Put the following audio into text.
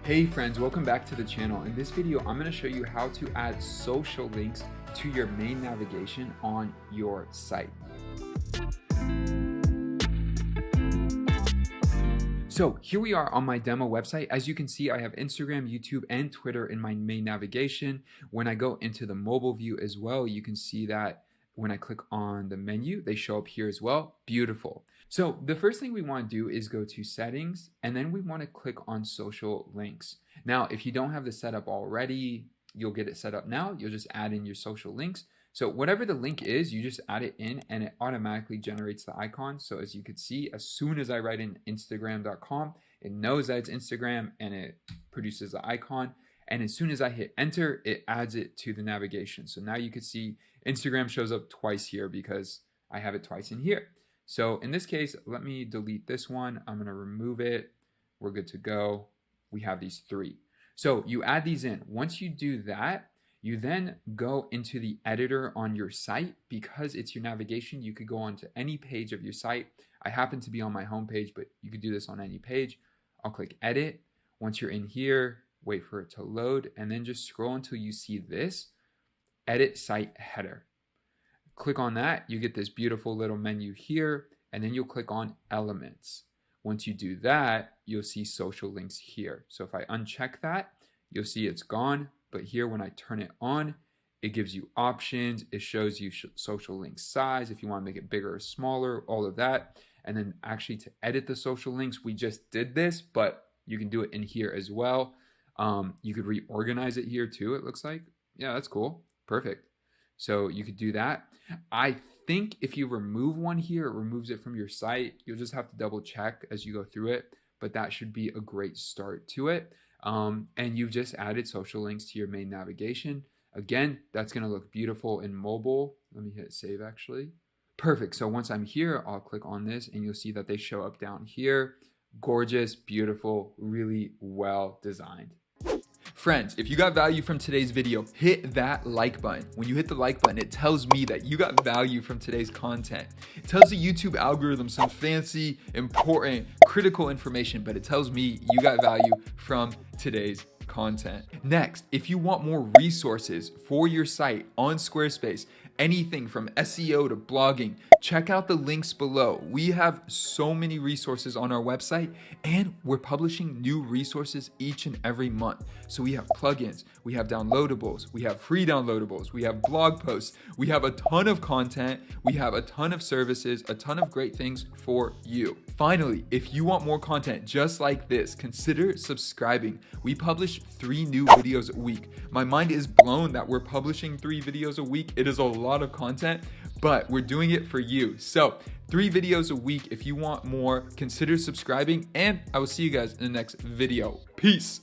Hey friends, welcome back to the channel. In this video, I'm going to show you how to add social links to your main navigation on your site. So here we are on my demo website. As you can see, I have Instagram, YouTube, and Twitter in my main navigation. When I go into the mobile view as well, you can see that when I click on the menu, they show up here as well. Beautiful. So the first thing we want to do is go to settings, and then we want to click on social links. Now, if you don't have this set up already, you'll get it set up now. You'll just add in your social links. So whatever the link is, you just add it in and it automatically generates the icon. So as you can see, as soon as I write in Instagram.com, it knows that it's Instagram and it produces the icon. And as soon as I hit enter, it adds it to the navigation. So now you can see Instagram shows up twice here because I have it twice in here. So in this case, let me delete this one. I'm going to remove it. We're good to go. We have these three. So you add these in. Once you do that, you then go into the editor on your site. Because it's your navigation, you could go onto any page of your site. I happen to be on my home page, but you could do this on any page. I'll click edit. Once you're in here, wait for it to load, and then just scroll until you see this, edit site header. Click on that, you get this beautiful little menu here, and then you'll click on elements. Once you do that, you'll see social links here. So if I uncheck that, you'll see it's gone. But here, when I turn it on, it gives you options. It shows you social link size, if you want to make it bigger or smaller, all of that. And then actually to edit the social links, we just did this, but you can do it in here as well. You could reorganize it here too, it looks like. Yeah, that's cool. Perfect. So you could do that. I think if you remove one here, it removes it from your site. You'll just have to double check as you go through it, but that should be a great start to it. And you've just added social links to your main navigation. Again, that's going to look beautiful in mobile. Let me hit save actually. Perfect. So once I'm here, I'll click on this and you'll see that they show up down here. Gorgeous, beautiful, really well designed. Friends, if you got value from today's video, hit that like button. When you hit the like button, it tells me that you got value from today's content. It tells the YouTube algorithm some fancy, important, critical information, but it tells me you got value from today's content. Next, if you want more resources for your site on Squarespace, anything from SEO to blogging, check out the links below. We have so many resources on our website, and we're publishing new resources each and every month. So we have plugins, we have downloadables, we have free downloadables, we have blog posts, we have a ton of content, we have a ton of services, a ton of great things for you. Finally, if you want more content just like this, consider subscribing. We publish 3 new videos a week. My mind is blown that we're publishing 3 videos a week. It is a lot of content, but we're doing it for you. So 3 videos a week. If you want more, consider subscribing, and I will see you guys in the next video. Peace.